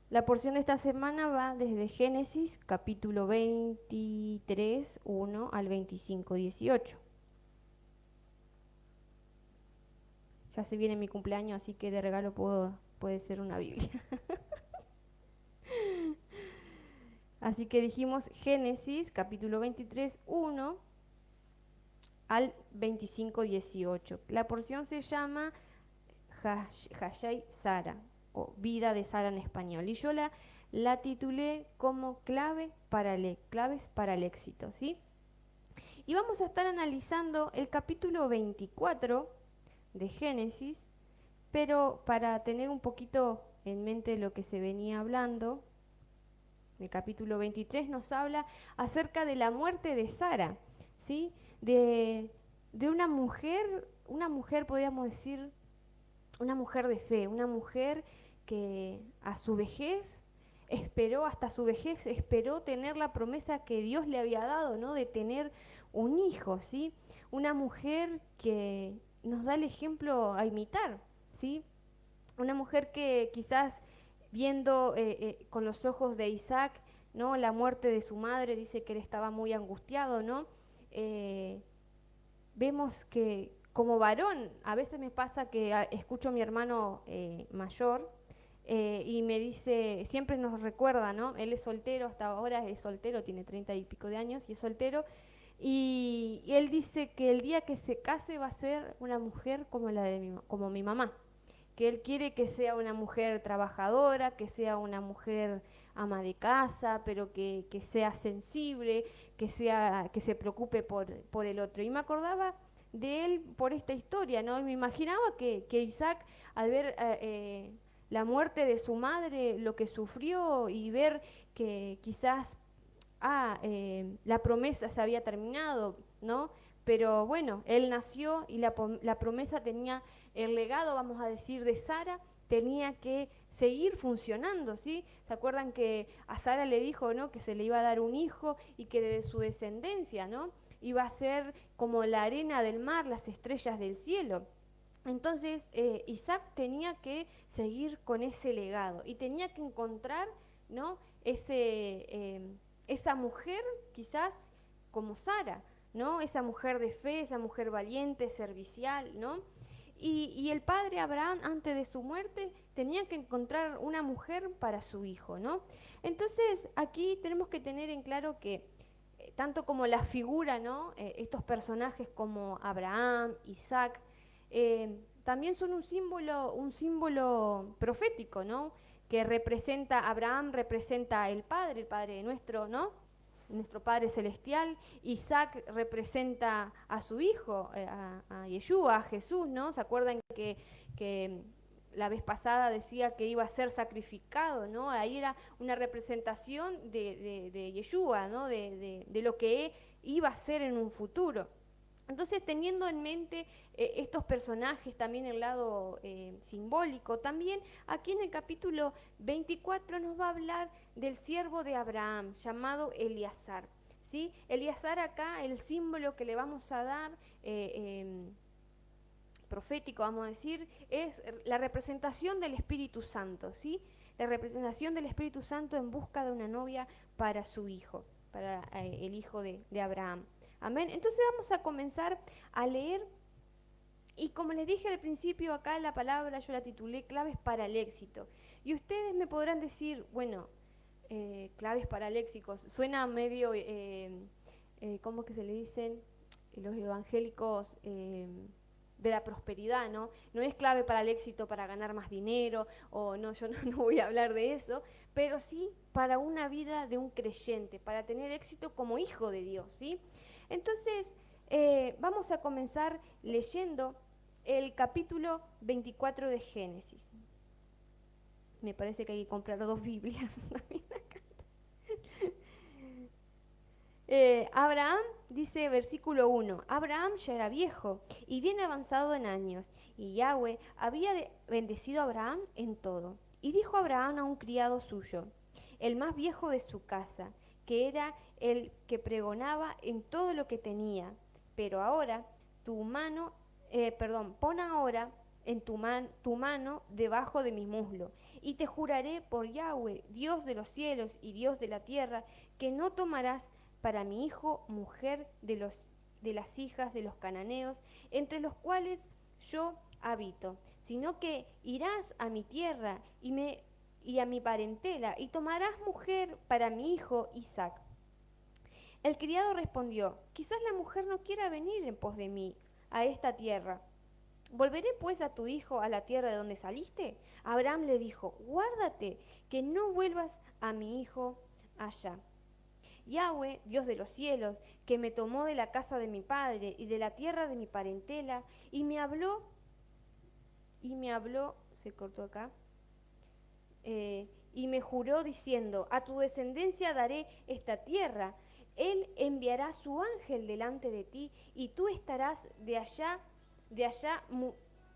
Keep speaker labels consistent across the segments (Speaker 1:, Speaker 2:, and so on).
Speaker 1: La porción de esta semana va desde Génesis, capítulo 23, 1 al 25, 18. Ya se viene mi cumpleaños, así que de regalo puede ser una Biblia. Así que dijimos Génesis, capítulo 23, 1 al 25, 18. La porción se llama Hayay Sara, o Vida de Sara en español. Y yo la titulé como claves para el éxito, ¿sí? Y vamos a estar analizando el capítulo 24 de Génesis, pero para tener un poquito en mente lo que se venía hablando, el capítulo 23 nos habla acerca de la muerte de Sara, ¿sí? De, de una mujer podríamos decir, una mujer de fe, una mujer que a su vejez hasta su vejez esperó tener la promesa que Dios le había dado, ¿no? De tener un hijo, ¿sí? Una mujer que nos da el ejemplo a imitar, ¿sí? Una mujer que quizás viendo con los ojos de Isaac, ¿no? La muerte de su madre, dice que él estaba muy angustiado, ¿no? Eh, Vemos que como varón, a veces me pasa que escucho a mi hermano mayor y me dice, siempre nos recuerda, ¿no? Él es soltero, hasta ahora es soltero, tiene 30 y pico de años y es soltero. Y él dice que el día que se case va a ser una mujer como como mi mamá, que él quiere que sea una mujer trabajadora, que sea una mujer ama de casa, pero que sea sensible, que se preocupe por el otro. Y me acordaba de él por esta historia, ¿no? Y me imaginaba que Isaac, al ver la muerte de su madre, lo que sufrió y ver que quizás la promesa se había terminado, ¿no? Pero bueno, él nació y la promesa tenía, el legado, vamos a decir, de Sara tenía que seguir funcionando, ¿sí? ¿Se acuerdan que a Sara le dijo, ¿no? Que se le iba a dar un hijo y que de su descendencia, ¿no? Iba a ser como la arena del mar, las estrellas del cielo. Entonces Isaac tenía que seguir con ese legado y tenía que encontrar, ¿no? Esa mujer quizás como Sara, ¿no? Esa mujer de fe, esa mujer valiente, servicial, ¿no? Y el padre Abraham, antes de su muerte, tenía que encontrar una mujer para su hijo, ¿no? Entonces aquí tenemos que tener en claro que tanto como la figura, ¿no? Estos personajes como Abraham, Isaac, también son un símbolo profético, ¿no? Que representa, Abraham representa el Padre nuestro, ¿no? Nuestro Padre Celestial. Isaac representa a su hijo, a Yeshua, a Jesús, ¿no? ¿Se acuerdan que la vez pasada decía que iba a ser sacrificado, ¿no? Ahí era una representación de Yeshua, ¿no? De lo que iba a ser en un futuro. Entonces, teniendo en mente estos personajes, también el lado simbólico, también aquí en el capítulo 24 nos va a hablar del siervo de Abraham, llamado Eleazar. ¿Sí? Eleazar acá, el símbolo que le vamos a dar, profético, vamos a decir, es la representación del Espíritu Santo, ¿sí? La representación del Espíritu Santo en busca de una novia para su hijo, para el hijo de Abraham. Amén. Entonces vamos a comenzar a leer y como les dije al principio, acá la palabra yo la titulé claves para el éxito. Y ustedes me podrán decir, bueno, claves para el éxito, suena medio, ¿cómo es que se le dicen los evangélicos? De la prosperidad, ¿no? No es clave para el éxito para ganar más dinero, o no, yo no voy a hablar de eso, pero sí para una vida de un creyente, para tener éxito como hijo de Dios, ¿sí? Entonces, vamos a comenzar leyendo el capítulo 24 de Génesis. Me parece que hay que comprar dos Biblias. Abraham, dice versículo 1, Abraham ya era viejo y bien avanzado en años, y Yahweh había bendecido a Abraham en todo. Y dijo Abraham a un criado suyo, el más viejo de su casa, que era el que pregonaba en todo lo que tenía, pero ahora tu mano, pon ahora en tu mano debajo de mi muslo. Y te juraré por Yahweh, Dios de los cielos y Dios de la tierra, que no tomarás para mi hijo mujer de las hijas de los cananeos, entre los cuales yo habito, sino que irás a mi tierra y a mi parentela, y tomarás mujer para mi hijo Isaac. El criado respondió, quizás la mujer no quiera venir en pos de mí a esta tierra. ¿Volveré pues a tu hijo a la tierra de donde saliste? Abraham le dijo, guárdate que no vuelvas a mi hijo allá. Yahweh, Dios de los cielos, que me tomó de la casa de mi padre y de la tierra de mi parentela, y me habló, se cortó acá, y me juró diciendo, a tu descendencia daré esta tierra. Él enviará su ángel delante de ti, y tú estarás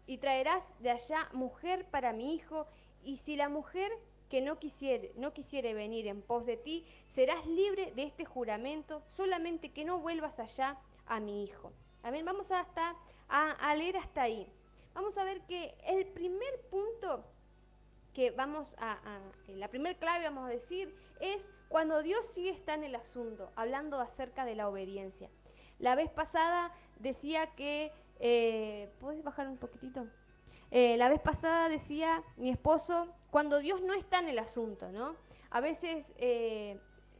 Speaker 1: y traerás de allá mujer para mi hijo, y si la mujer que no quisiere venir en pos de ti, serás libre de este juramento, solamente que no vuelvas allá a mi hijo. Amén. Vamos a leer hasta ahí. Vamos a ver que el primer punto que la primer clave vamos a decir es cuando Dios sí está en el asunto, hablando acerca de la obediencia. La vez pasada decía que, ¿puedes bajar un poquitito? La vez pasada decía mi esposo, cuando Dios no está en el asunto, ¿no? A veces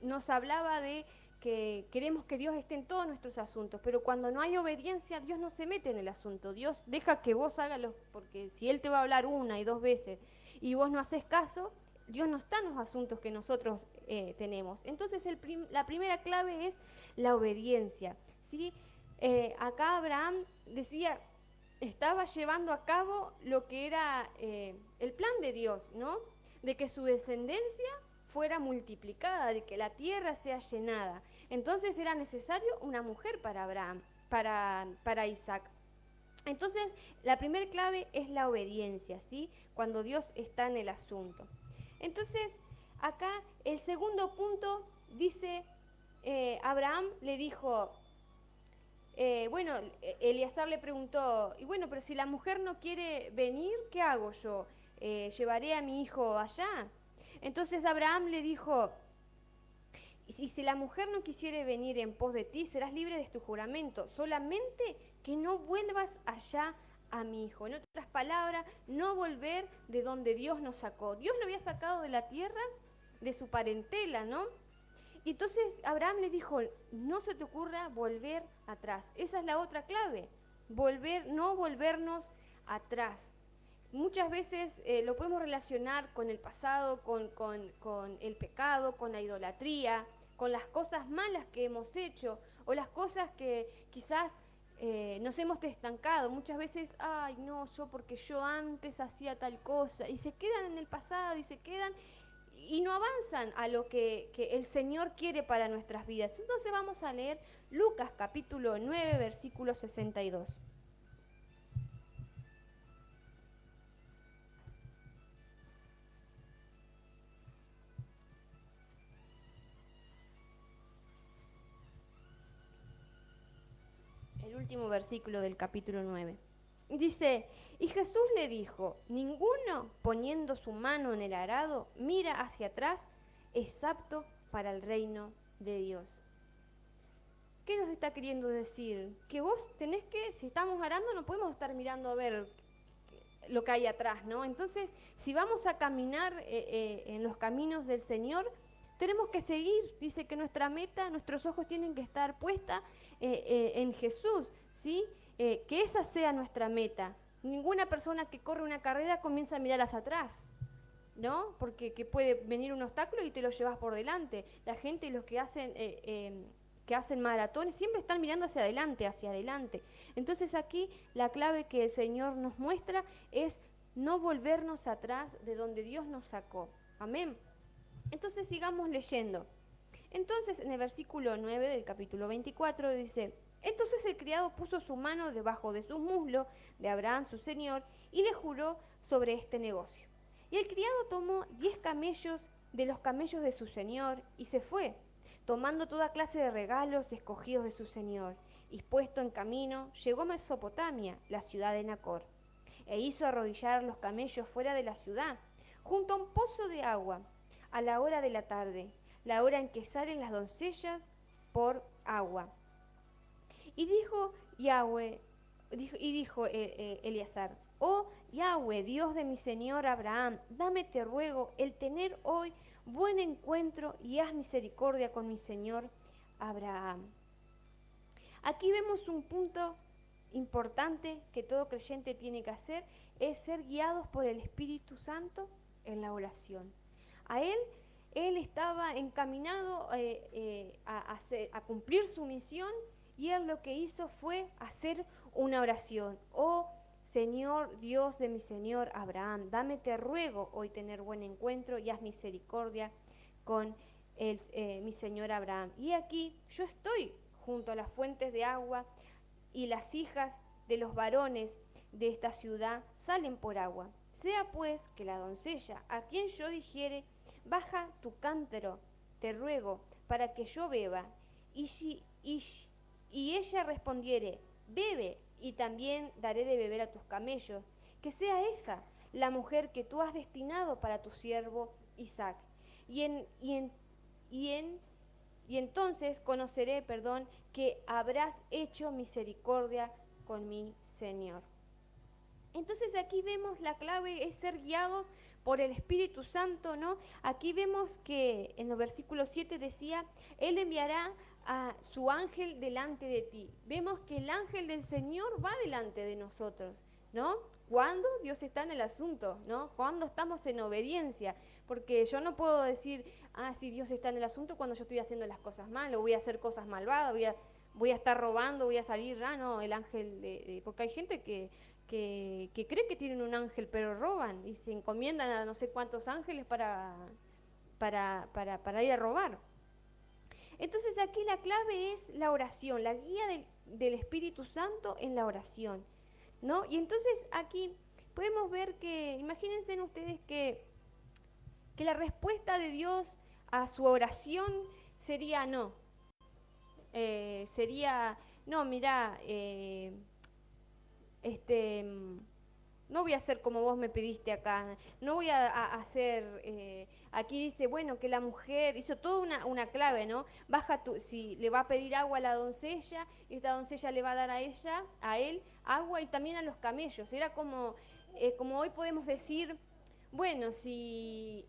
Speaker 1: nos hablaba de que queremos que Dios esté en todos nuestros asuntos, pero cuando no hay obediencia, Dios no se mete en el asunto. Dios deja que vos hágalo, porque si Él te va a hablar una y dos veces y vos no haces caso, Dios no está en los asuntos que nosotros tenemos. Entonces la primera clave es la obediencia, ¿sí? Acá Abraham decía, estaba llevando a cabo lo que era el plan de Dios, ¿no? De que su descendencia fuera multiplicada, de que la tierra sea llenada. Entonces era necesario una mujer para Abraham, para Isaac. Entonces, la primera clave es la obediencia, ¿sí? Cuando Dios está en el asunto. Entonces, acá el segundo punto dice, Abraham le dijo, Eliezer le preguntó, y bueno, pero si la mujer no quiere venir, ¿qué hago yo? ¿Llevaré a mi hijo allá? Entonces Abraham le dijo, y si la mujer no quisiere venir en pos de ti, serás libre de tu juramento, solamente que no vuelvas allá a mi hijo. En otras palabras, no volver de donde Dios nos sacó. Dios lo había sacado de la tierra, de su parentela, ¿no? Y entonces Abraham le dijo, no se te ocurra volver atrás. Esa es la otra clave, no volvernos atrás. Muchas veces lo podemos relacionar con el pasado, con el pecado, con la idolatría, con las cosas malas que hemos hecho o las cosas que quizás nos hemos estancado. Muchas veces, ay no, porque yo antes hacía tal cosa, y se quedan en el pasado y se quedan y no avanzan a lo que el Señor quiere para nuestras vidas. Entonces vamos a leer Lucas capítulo 9, versículo 62. El último versículo del capítulo 9. Dice, y Jesús le dijo, ninguno poniendo su mano en el arado mira hacia atrás, es apto para el reino de Dios. ¿Qué nos está queriendo decir? Que vos tenés que, si estamos arando, no podemos estar mirando a ver lo que hay atrás, ¿no? Entonces, si vamos a caminar en los caminos del Señor, tenemos que seguir. Dice que nuestra meta, nuestros ojos tienen que estar puestas en Jesús, ¿sí? Que esa sea nuestra meta. Ninguna persona que corre una carrera comienza a mirar hacia atrás, ¿no? Porque que puede venir un obstáculo y te lo llevas por delante. La gente, los que hacen maratones, siempre están mirando hacia adelante, hacia adelante. Entonces aquí la clave que el Señor nos muestra es no volvernos atrás de donde Dios nos sacó. Amén. Entonces sigamos leyendo. Entonces en el versículo 9 del capítulo 24 dice, entonces el criado puso su mano debajo de su muslo de Abraham su señor y le juró sobre este negocio. Y el criado tomó 10 camellos de los camellos de su señor y se fue, tomando toda clase de regalos escogidos de su señor, y puesto en camino, llegó a Mesopotamia, la ciudad de Nacor. e hizo arrodillar los camellos fuera de la ciudad, junto a un pozo de agua, a la hora de la tarde, la hora en que salen las doncellas por agua. Y dijo Yahweh, dijo Eleazar: oh Yahweh, Dios de mi señor Abraham, dame, te ruego, el tener hoy buen encuentro y haz misericordia con mi señor Abraham. Aquí vemos un punto importante que todo creyente tiene que hacer, es ser guiados por el Espíritu Santo en la oración. A él estaba encaminado a cumplir su misión, y él lo que hizo fue hacer una oración. Oh Señor Dios de mi señor Abraham, dame, te ruego, hoy tener buen encuentro y haz misericordia con mi señor Abraham. Y aquí yo estoy junto a las fuentes de agua, y las hijas de los varones de esta ciudad salen por agua. Sea pues que la doncella, a quien yo dijere: baja tu cántaro, te ruego, para que yo beba, y ella respondiere: bebe, y también daré de beber a tus camellos, que sea esa la mujer que tú has destinado para tu siervo Isaac. Y entonces conoceré, que habrás hecho misericordia con mi Señor. Entonces aquí vemos la clave es ser guiados por el Espíritu Santo, ¿no? Aquí vemos que en los versículos 7 decía: Él enviará a su ángel delante de ti. Vemos que el ángel del Señor va delante de nosotros, ¿no? Cuando Dios está en el asunto, ¿no? Cuando estamos en obediencia, porque yo no puedo decir: si Dios está en el asunto cuando yo estoy haciendo las cosas mal, o voy a hacer cosas malvadas, voy a estar robando, voy a salir, no, el ángel porque hay gente que cree que tienen un ángel, pero roban y se encomiendan a no sé cuántos ángeles para ir a robar. Entonces aquí la clave es la oración, la guía del Espíritu Santo en la oración, ¿no? Y entonces aquí podemos ver que, imagínense ustedes que la respuesta de Dios a su oración sería no. Sería: no, mira, no voy a hacer como vos me pediste acá, no voy a hacer, aquí dice, bueno, que la mujer hizo toda una clave, ¿no? Si le va a pedir agua a la doncella, esta doncella le va a dar a él, agua, y también a los camellos. Era como hoy podemos decir: bueno, si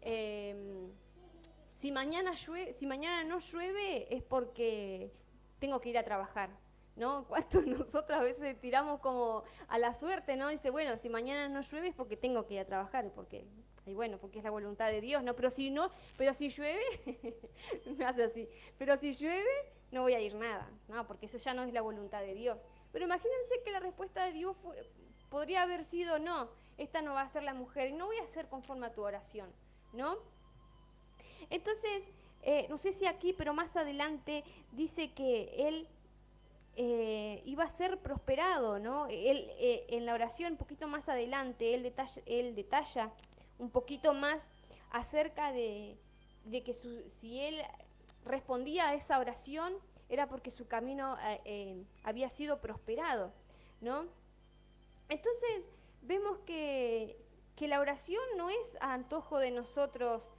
Speaker 1: mañana no llueve es porque tengo que ir a trabajar, ¿no? ¿Cuántos nosotros a veces tiramos como a la suerte, ¿no? Dice: bueno, si mañana no llueve es porque tengo que ir a trabajar, porque es la voluntad de Dios, ¿no? Pero si llueve, me hace así, pero si llueve no voy a ir nada, ¿no? Porque eso ya no es la voluntad de Dios. Pero imagínense que la respuesta de Dios podría haber sido: no, esta no va a ser la mujer, y no voy a hacer conforme a tu oración, ¿no? Entonces, no sé si aquí, pero más adelante dice que él iba a ser prosperado, ¿no? Él, en la oración, un poquito más adelante, él detalla un poquito más acerca de que si él respondía a esa oración, era porque su camino había sido prosperado, ¿no? Entonces, vemos que la oración no es a antojo de nosotros.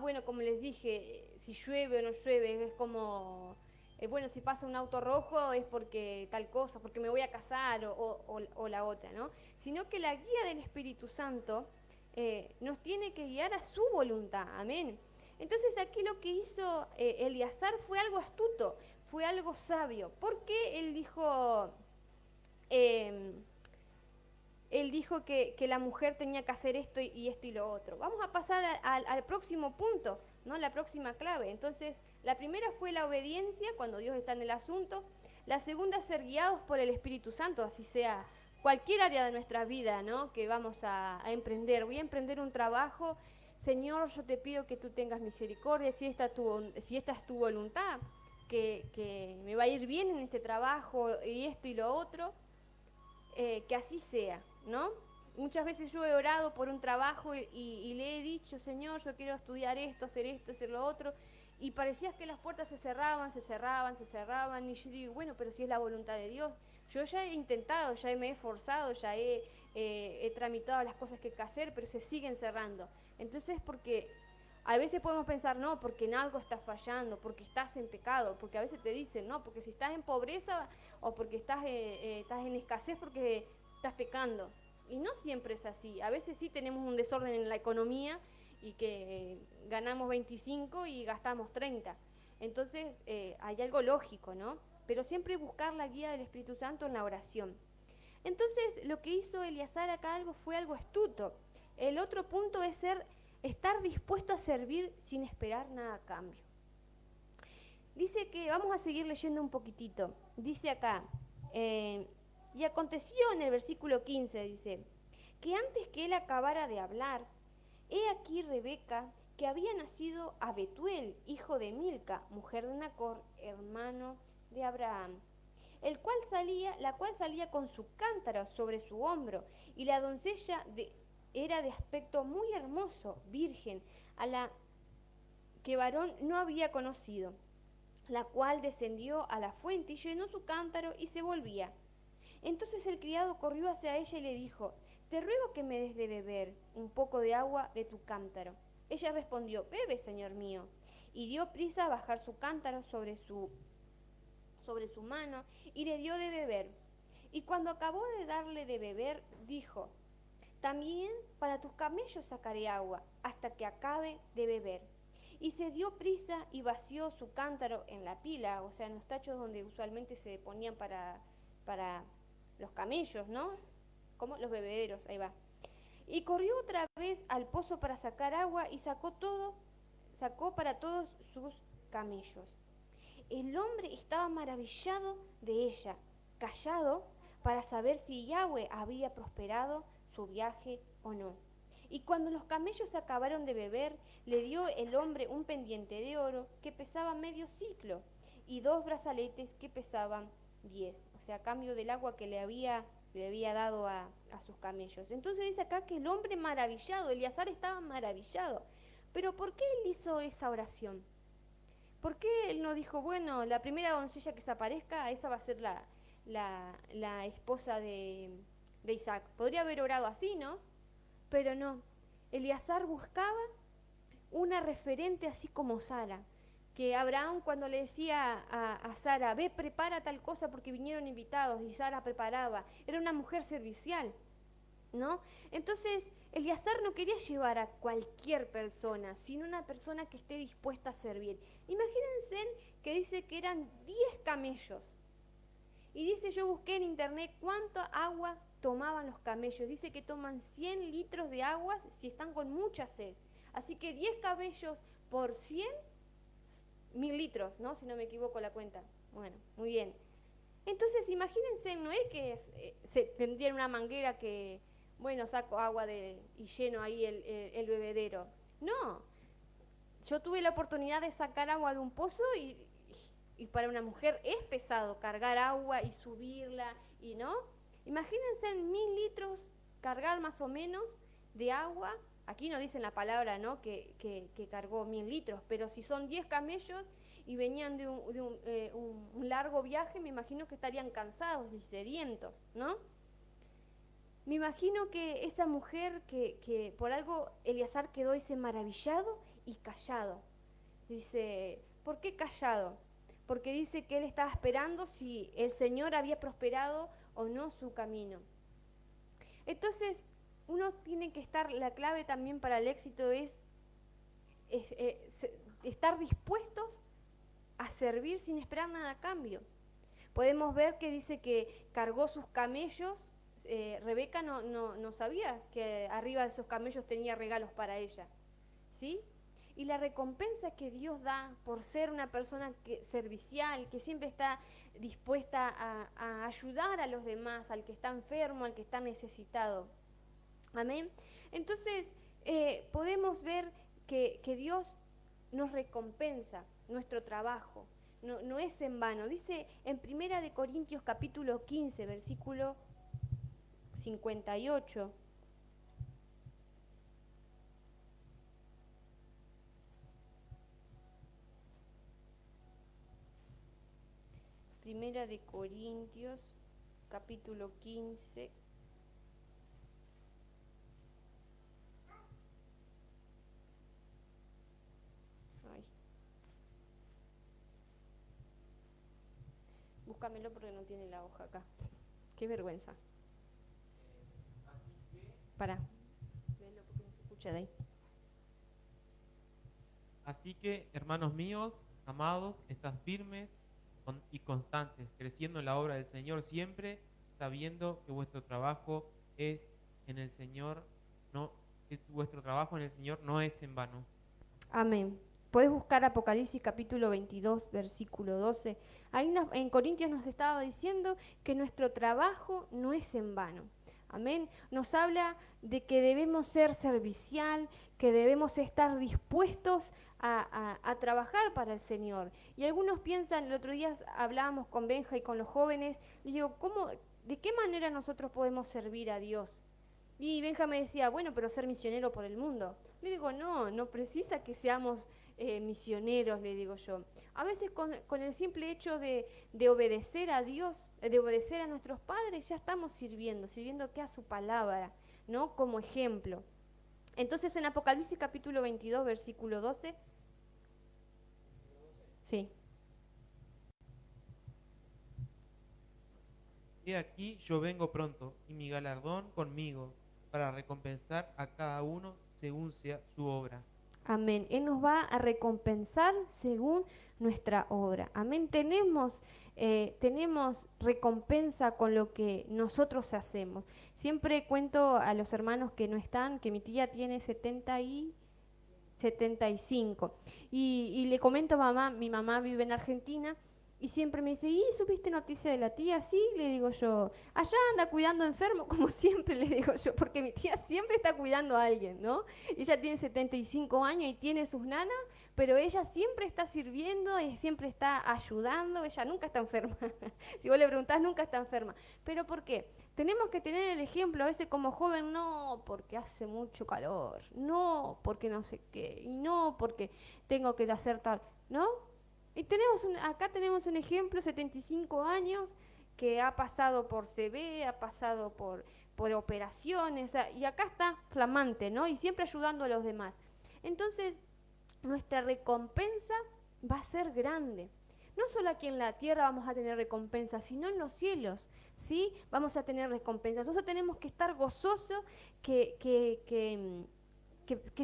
Speaker 1: Bueno, como les dije, si llueve o no llueve, es como, bueno, si pasa un auto rojo es porque tal cosa, porque me voy a casar o la otra, ¿no? Sino que la guía del Espíritu Santo nos tiene que guiar a su voluntad, amén. Entonces aquí lo que hizo Eleazar fue algo astuto, fue algo sabio, porque él dijo... que la mujer tenía que hacer esto y esto y lo otro. Vamos a pasar al próximo punto, ¿no? La próxima clave. Entonces, la primera fue la obediencia, cuando Dios está en el asunto. La segunda, ser guiados por el Espíritu Santo, así sea cualquier área de nuestra vida, ¿no? Que vamos a emprender. Voy a emprender un trabajo. Señor, yo te pido que tú tengas misericordia, si esta es tu voluntad, que me va a ir bien en este trabajo y esto y lo otro. Que así sea, ¿no? Muchas veces yo he orado por un trabajo y le he dicho: Señor, yo quiero estudiar esto, hacer lo otro, y parecía que las puertas se cerraban, y yo digo: bueno, pero si es la voluntad de Dios, Yo ya he intentado, ya me he esforzado, ya he tramitado las cosas que hay que hacer, pero se siguen cerrando. Entonces, porque a veces podemos pensar, no, porque en algo estás fallando, porque estás en pecado, porque a veces te dicen, no, porque si estás en pobreza o porque estás en escasez porque estás pecando. Y no siempre es así. A veces sí tenemos un desorden en la economía y que ganamos 25 y gastamos 30. Entonces hay algo lógico, ¿no? Pero siempre buscar la guía del Espíritu Santo en la oración. Entonces lo que hizo Eleazar acá fue algo astuto. El otro punto es estar dispuesto a servir sin esperar nada a cambio. Dice que, vamos a seguir leyendo un poquitito, dice acá, y aconteció en el versículo 15, dice, que antes que él acabara de hablar, he aquí Rebeca, que había nacido a Betuel, hijo de Milca, mujer de Nacor, hermano de Abraham, la cual salía con su cántaro sobre su hombro, y la doncella era de aspecto muy hermoso, virgen, a la que varón no había conocido, la cual descendió a la fuente y llenó su cántaro y se volvía. Entonces el criado corrió hacia ella y le dijo, te ruego que me des de beber un poco de agua de tu cántaro. Ella respondió, bebe, señor mío, y dio prisa a bajar su cántaro sobre su mano y le dio de beber. Y cuando acabó de darle de beber, dijo, también para tus camellos sacaré agua hasta que acabe de beber. Y se dio prisa y vació su cántaro en la pila, o sea, en los tachos donde usualmente se ponían para los camellos, ¿no? Como los bebederos, ahí va. Y corrió otra vez al pozo para sacar agua y sacó para todos sus camellos. El hombre estaba maravillado de ella, callado para saber si Yahweh había prosperado su viaje o no. Y cuando los camellos acabaron de beber, le dio el hombre un pendiente de oro que pesaba medio ciclo y 2 brazaletes que pesaban 10, o sea, a cambio del agua que le había dado a sus camellos. Entonces dice acá que el hombre maravillado, Eleazar estaba maravillado. Pero ¿por qué él hizo esa oración? ¿Por qué él no dijo, bueno, la primera doncella que se aparezca, esa va a ser la esposa de Isaac? Podría haber orado así, ¿no? Pero no. Eleazar buscaba una referente así como Sara, que Abraham cuando le decía a Sara, ve, prepara tal cosa porque vinieron invitados, y Sara preparaba, era una mujer servicial, ¿no? Entonces, Eleazar no quería llevar a cualquier persona, sino una persona que esté dispuesta a servir. Imagínense que dice que eran 10 camellos. Y dice, yo busqué en internet cuánta agua tomaban los camellos. Dice que toman 100 litros de agua si están con mucha sed. Así que 10 camellos por 100, 1000 litros, ¿no? Si no me equivoco la cuenta. Bueno, muy bien. Entonces, imagínense, no es que se tendrían una manguera que, bueno, saco agua y lleno ahí el bebedero. No, yo tuve la oportunidad de sacar agua de un pozo y para una mujer es pesado cargar agua y subirla, y no. Imagínense en 1000 litros cargar más o menos de agua. Aquí no dicen la palabra, ¿no? Que cargó 1000 litros, pero si son 10 camellos y venían de un largo viaje, me imagino que estarían cansados y sedientos, ¿no? Me imagino que esa mujer que por algo Eleazar quedó ese maravillado y callado. Dice, ¿por qué callado? Porque dice que él estaba esperando si el Señor había prosperado o no su camino. Entonces, uno tiene que estar, la clave también para el éxito es estar dispuestos a servir sin esperar nada a cambio. Podemos ver que dice que cargó sus camellos. Rebeca no sabía que arriba de esos camellos tenía regalos para ella, ¿sí? Y la recompensa que Dios da por ser una persona servicial, que siempre está dispuesta a ayudar a los demás, al que está enfermo, al que está necesitado. Amén. Entonces, podemos ver que Dios nos recompensa nuestro trabajo. No es en vano. Dice en 1 Corintios capítulo 15, versículo 58. Primera de Corintios capítulo 15. Ay. Búscamelo porque no tiene la hoja acá. Qué vergüenza. Pará. Léelo porque no se escucha de ahí.
Speaker 2: Así que, hermanos míos, amados, estad firmes y constantes, creciendo en la obra del Señor siempre, sabiendo que vuestro trabajo es en el Señor, no, que vuestro trabajo en el Señor no es en vano.
Speaker 1: Amén. Puedes buscar Apocalipsis capítulo 22, versículo 12. Ahí en Corintios nos estaba diciendo que nuestro trabajo no es en vano. Amén. Nos habla de que debemos ser servicial, que debemos estar dispuestos a trabajar para el Señor. Y algunos piensan, el otro día hablábamos con Benja y con los jóvenes, y digo, ¿de qué manera nosotros podemos servir a Dios? Y Benja me decía, bueno, pero ser misionero por el mundo. Le digo, no precisa que seamos misioneros, le digo yo. A veces con el simple hecho de obedecer a Dios, de obedecer a nuestros padres, ya estamos sirviendo que a su palabra, ¿no? Como ejemplo. Entonces en Apocalipsis capítulo 22, versículo 12. Sí.
Speaker 2: He aquí yo vengo pronto, y mi galardón conmigo, para recompensar a cada uno según sea su obra.
Speaker 1: Amén. Él nos va a recompensar según nuestra obra. Amén. Tenemos recompensa con lo que nosotros hacemos. Siempre cuento a los hermanos que no están, que mi tía tiene 75. Y le comento a mamá, mi mamá vive en Argentina, y siempre me dice, ¿y supiste noticia de la tía? Sí, le digo yo, allá anda cuidando enfermo, como siempre le digo yo, porque mi tía siempre está cuidando a alguien, ¿no? Ella tiene 75 años y tiene sus nanas, pero ella siempre está sirviendo y siempre está ayudando, ella nunca está enferma. Si vos le preguntás, nunca está enferma. ¿Pero por qué? Tenemos que tener el ejemplo, a veces como joven, no porque hace mucho calor, no porque no sé qué, y no porque tengo que hacer tal, ¿no? Y acá tenemos un ejemplo, 75 años, que ha pasado por CB, ha pasado por operaciones, y acá está flamante, ¿no? Y siempre ayudando a los demás. Entonces, nuestra recompensa va a ser grande. No solo aquí en la tierra vamos a tener recompensa, sino en los cielos, ¿sí? Vamos a tener recompensa. Entonces tenemos que estar gozosos que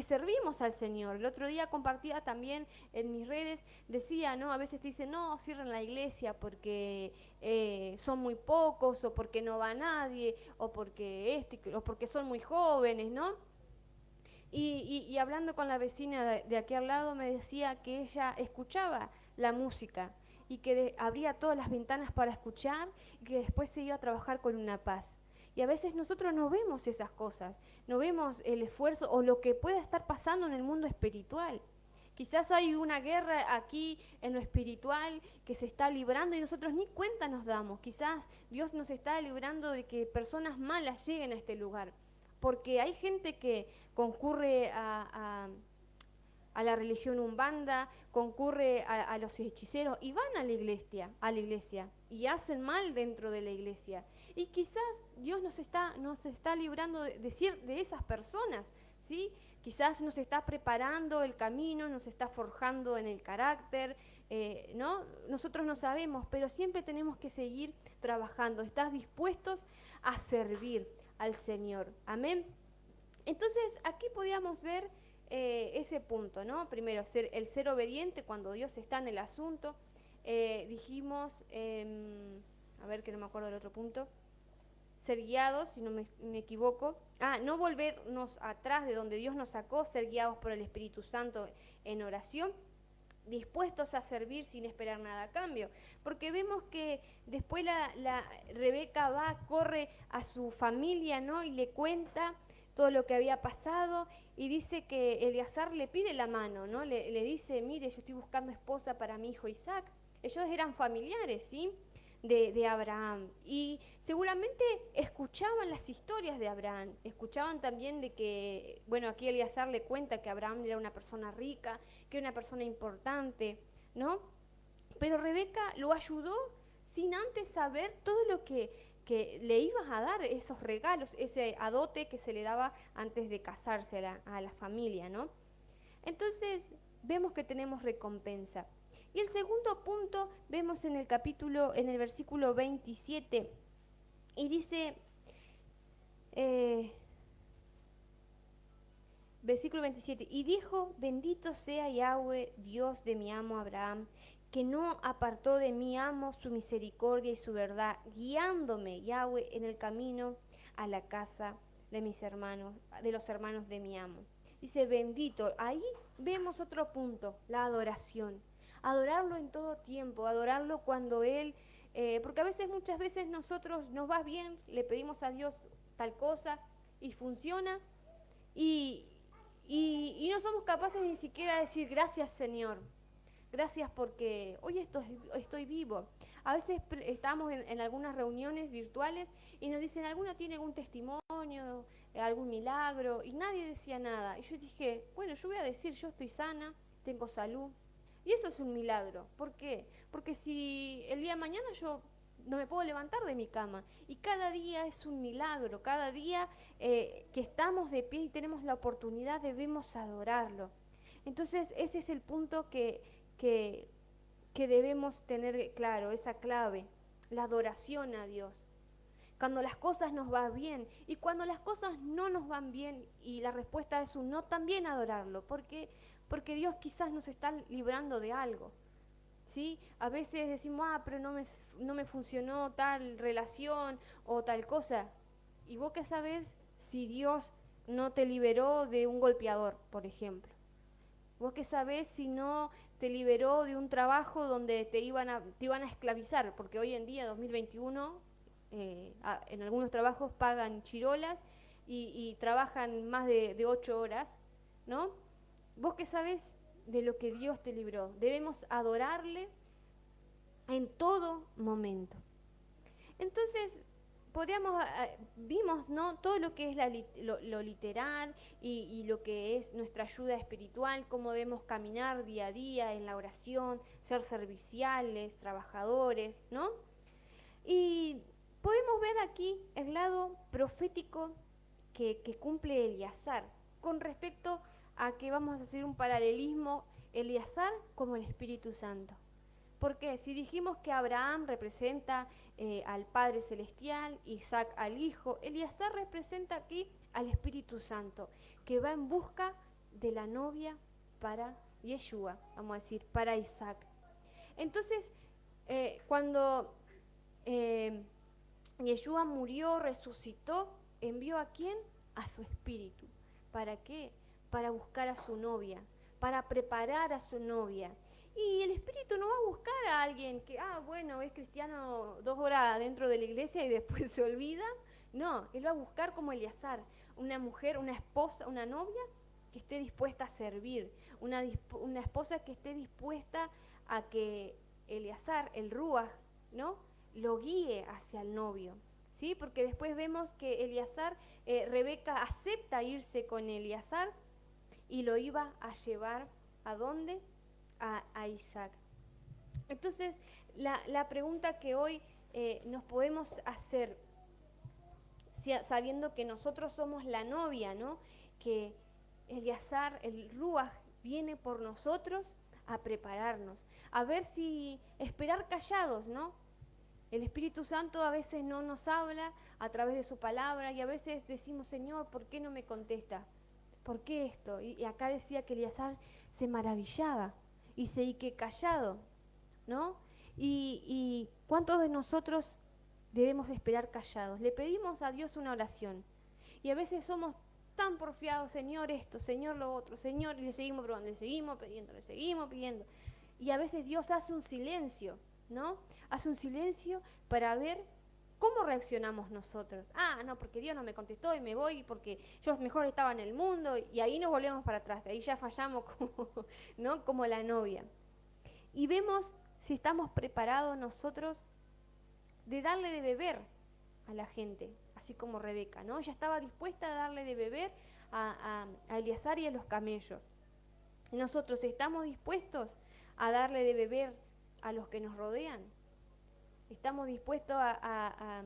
Speaker 1: servimos al Señor. El otro día compartía también en mis redes, decía, ¿no? A veces te dicen, no, cierren la iglesia porque son muy pocos, o porque no va nadie, o porque o porque son muy jóvenes, ¿no? Y hablando con la vecina de aquí al lado me decía que ella escuchaba la música y que abría todas las ventanas para escuchar y que después se iba a trabajar con una paz. Y a veces nosotros no vemos esas cosas, no vemos el esfuerzo o lo que pueda estar pasando en el mundo espiritual. Quizás hay una guerra aquí en lo espiritual que se está librando y nosotros ni cuenta nos damos. Quizás Dios nos está librando de que personas malas lleguen a este lugar. Porque hay gente que concurre a la religión umbanda, concurre a los hechiceros y van a la iglesia y hacen mal dentro de la iglesia. Y quizás Dios nos está librando de esas personas, ¿sí? Quizás nos está preparando el camino, nos está forjando en el carácter, ¿no? Nosotros no sabemos, pero siempre tenemos que seguir trabajando. ¿Estás dispuestos a servir al Señor? Amén. Entonces aquí podíamos ver ese punto, ¿no? Primero, el ser obediente cuando Dios está en el asunto. Dijimos, a ver que no me acuerdo del otro punto, ser guiados, si no me equivoco. No volvernos atrás de donde Dios nos sacó, ser guiados por el Espíritu Santo en oración, dispuestos a servir sin esperar nada a cambio, porque vemos que después la Rebeca corre a su familia, ¿no? Y le cuenta todo lo que había pasado y dice que Eleazar le pide la mano, ¿no? Le dice, mire, yo estoy buscando esposa para mi hijo Isaac. Ellos eran familiares, ¿sí? De Abraham, y seguramente escuchaban las historias de Abraham, escuchaban también de que, bueno, aquí Eleazar le cuenta que Abraham era una persona rica, que era una persona importante, ¿no? Pero Rebeca lo ayudó sin antes saber todo lo que que le ibas a dar esos regalos, ese adote que se le daba antes de casarse a la familia, ¿no? Entonces vemos que tenemos recompensa. Y el segundo punto vemos en el versículo 27, y dice, versículo 27, y dijo, bendito sea Yahweh, Dios de mi amo Abraham, que no apartó de mi amo su misericordia y su verdad, guiándome, Yahweh, en el camino a la casa de mis hermanos, de los hermanos de mi amo. Dice, bendito. Ahí vemos otro punto, la adoración. Adorarlo en todo tiempo, adorarlo cuando Él, porque a veces, muchas veces nosotros nos va bien, le pedimos a Dios tal cosa y funciona, y, y no somos capaces ni siquiera de decir gracias, Señor. Gracias porque hoy estoy vivo. A veces estamos en algunas reuniones virtuales y nos dicen, ¿alguno tiene algún testimonio, algún milagro? Y nadie decía nada. Y yo dije, bueno, yo voy a decir, yo estoy sana, tengo salud. Y eso es un milagro. ¿Por qué? Porque si el día de mañana yo no me puedo levantar de mi cama, y cada día es un milagro, cada día que estamos de pie y tenemos la oportunidad, debemos adorarlo. Entonces ese es el punto que, que debemos tener claro, esa clave, la adoración a Dios. Cuando las cosas nos van bien y cuando las cosas no nos van bien y la respuesta es un no, también adorarlo, porque Dios quizás nos está librando de algo. ¿Sí? A veces decimos, pero no me funcionó tal relación o tal cosa. ¿Y vos qué sabés si Dios no te liberó de un golpeador, por ejemplo? ¿Vos qué sabés si no te liberó de un trabajo donde te iban a esclavizar? Porque hoy en día, 2021, en algunos trabajos pagan chirolas y trabajan más de 8 horas, ¿no? ¿Vos qué sabés de lo que Dios te libró? Debemos adorarle en todo momento. Entonces, vimos, ¿no?, todo lo que es lo literal y lo que es nuestra ayuda espiritual, cómo debemos caminar día a día en la oración, ser serviciales, trabajadores, ¿no? Y podemos ver aquí el lado profético que cumple Eleazar con respecto a que vamos a hacer un paralelismo, Eleazar como el Espíritu Santo. Porque si dijimos que Abraham representa al Padre Celestial, Isaac al Hijo, Eleazar representa aquí al Espíritu Santo, que va en busca de la novia para Yeshua, vamos a decir, para Isaac. Entonces, cuando Yeshua murió, resucitó, ¿envió a quién? A su Espíritu. ¿Para qué? Para buscar a su novia, para preparar a su novia. Y el Espíritu no va a buscar a alguien que, bueno, es cristiano 2 horas dentro de la iglesia y después se olvida. No, Él va a buscar como Eleazar, una mujer, una esposa, una novia que esté dispuesta a servir, una esposa que esté dispuesta a que Eleazar, el Ruach, ¿no?, lo guíe hacia el novio. ¿Sí? Porque después vemos que Eleazar, Rebeca acepta irse con Eleazar y lo iba a llevar ¿a dónde? A Isaac. Entonces, la pregunta que hoy nos podemos hacer, sabiendo que nosotros somos la novia, ¿no?, que Eleazar, el Ruach, viene por nosotros a prepararnos, a ver si esperar callados, ¿no? El Espíritu Santo a veces no nos habla a través de su palabra y a veces decimos, Señor, ¿por qué no me contesta? ¿Por qué esto? Y acá decía que Eleazar se maravillaba y se quedó callado, ¿no? Y ¿cuántos de nosotros debemos esperar callados? Le pedimos a Dios una oración y a veces somos tan porfiados, Señor esto, Señor lo otro, Señor, y le seguimos probando, le seguimos pidiendo. Y a veces Dios hace un silencio, ¿no? Hace un silencio para ver cómo reaccionamos nosotros. No, porque Dios no me contestó y me voy porque yo mejor estaba en el mundo, y ahí nos volvemos para atrás, de ahí ya fallamos como, ¿no?, como la novia. Y vemos si estamos preparados nosotros de darle de beber a la gente, así como Rebeca, ¿no? Ella estaba dispuesta a darle de beber a Eleazar y a los camellos. Nosotros estamos dispuestos a darle de beber a los que nos rodean. Estamos dispuestos a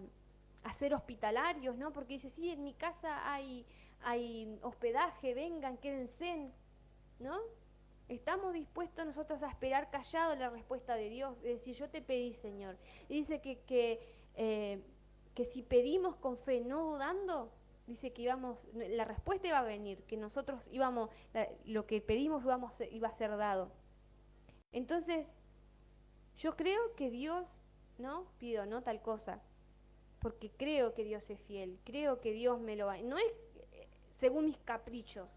Speaker 1: a ser hospitalarios, ¿no? Porque dice, sí, en mi casa hay hospedaje, vengan, quédense, ¿no? Estamos dispuestos nosotros a esperar callados la respuesta de Dios, es decir, yo te pedí, Señor. Y dice que si pedimos con fe, no dudando, dice que la respuesta iba a venir, que nosotros lo que pedimos iba a ser dado. Entonces, yo creo que Dios, ¿no? Pido, no tal cosa, porque creo que Dios es fiel, creo que Dios me lo va. No es según mis caprichos,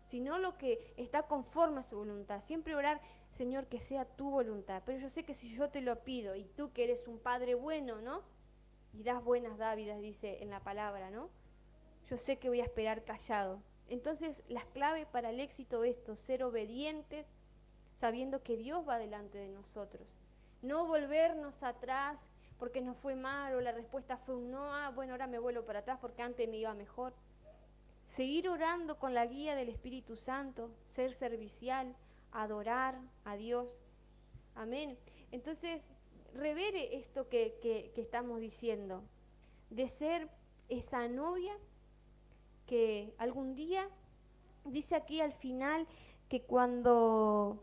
Speaker 1: sino lo que está conforme a su voluntad. Siempre orar, Señor, que sea tu voluntad. Pero yo sé que si yo te lo pido y tú que eres un Padre bueno, ¿no? Y das buenas dávidas, dice en la palabra, ¿no? Yo sé que voy a esperar callado. Entonces, las claves para el éxito es esto, ser obedientes, sabiendo que Dios va delante de nosotros. No volvernos atrás porque nos fue mal o la respuesta fue un no, bueno, ahora me vuelvo para atrás porque antes me iba mejor. Seguir orando con la guía del Espíritu Santo, ser servicial, adorar a Dios. Amén. Entonces, revere esto que estamos diciendo, de ser esa novia que algún día, dice aquí al final, que cuando,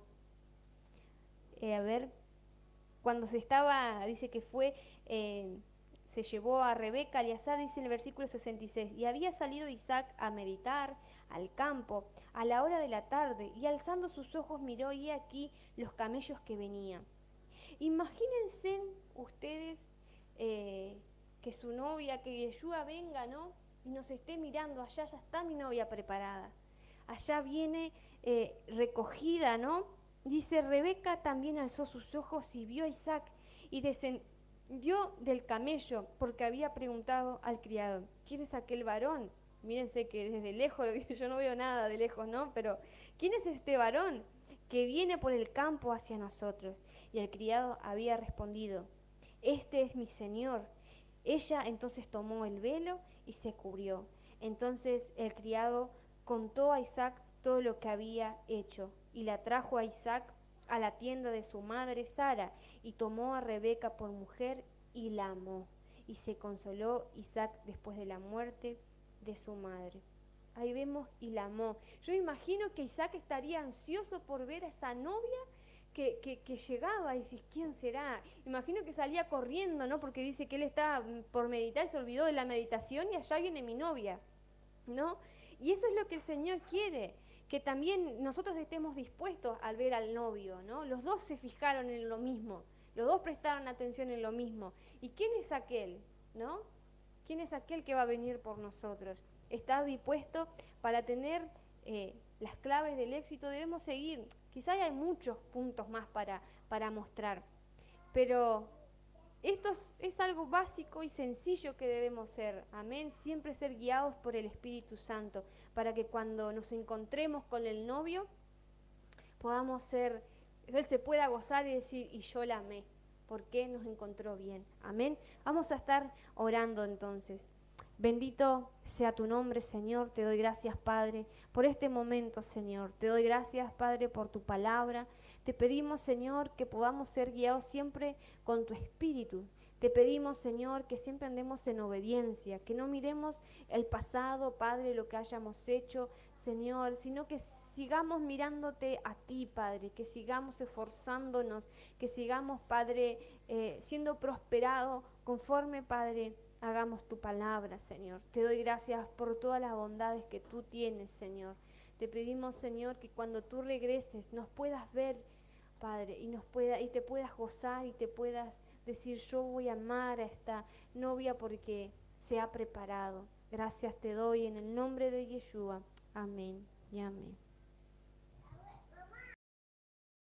Speaker 1: cuando dice que se llevó a Rebeca, a Eleazar, dice en el versículo 66, y había salido Isaac a meditar al campo a la hora de la tarde, y alzando sus ojos miró, y aquí los camellos que venían. Imagínense ustedes que su novia, que Yeshua venga, ¿no? Y nos esté mirando, allá ya está mi novia preparada, allá viene recogida, ¿no? Dice, Rebeca también alzó sus ojos y vio a Isaac y descendió del camello porque había preguntado al criado, ¿quién es aquel varón? Mírense que desde lejos, yo no veo nada de lejos, ¿no? Pero ¿quién es este varón que viene por el campo hacia nosotros? Y el criado había respondido, este es mi señor. Ella entonces tomó el velo y se cubrió. Entonces el criado contó a Isaac todo lo que había hecho y la trajo a Isaac a la tienda de su madre Sara y tomó a Rebeca por mujer y la amó. Y se consoló Isaac después de la muerte de su madre. Ahí vemos y la amó. Yo imagino que Isaac estaría ansioso por ver a esa novia que llegaba y dices, ¿quién será? Imagino que salía corriendo, ¿no? Porque dice que él estaba por meditar, se olvidó de la meditación y allá viene mi novia, ¿no? Y eso es lo que el Señor quiere, que también nosotros estemos dispuestos al ver al novio, ¿no? Los dos se fijaron en lo mismo, los dos prestaron atención en lo mismo. ¿Y quién es aquel, no? ¿Quién es aquel que va a venir por nosotros? ¿Está dispuesto para tener las claves del éxito? Debemos seguir. Quizá hay muchos puntos más para mostrar, pero esto es algo básico y sencillo que debemos ser, amén, siempre ser guiados por el Espíritu Santo, para que cuando nos encontremos con el novio, él se pueda gozar y decir, y yo la amé, porque nos encontró bien, amén. Vamos a estar orando entonces. Bendito sea tu nombre, Señor. Te doy gracias, Padre, por este momento, Señor. Te doy gracias, Padre, por tu palabra. Te pedimos, Señor, que podamos ser guiados siempre con tu espíritu. Te pedimos, Señor, que siempre andemos en obediencia, que no miremos el pasado, Padre, lo que hayamos hecho, Señor, sino que sigamos mirándote a ti, Padre, que sigamos esforzándonos, que sigamos, Padre, siendo prosperados conforme, Padre, hagamos tu palabra, Señor. Te doy gracias por todas las bondades que tú tienes, Señor. Te pedimos, Señor, que cuando tú regreses nos puedas ver, Padre, y te puedas gozar y te puedas decir, yo voy a amar a esta novia porque se ha preparado. Gracias te doy en el nombre de Yeshua. Amén y amén.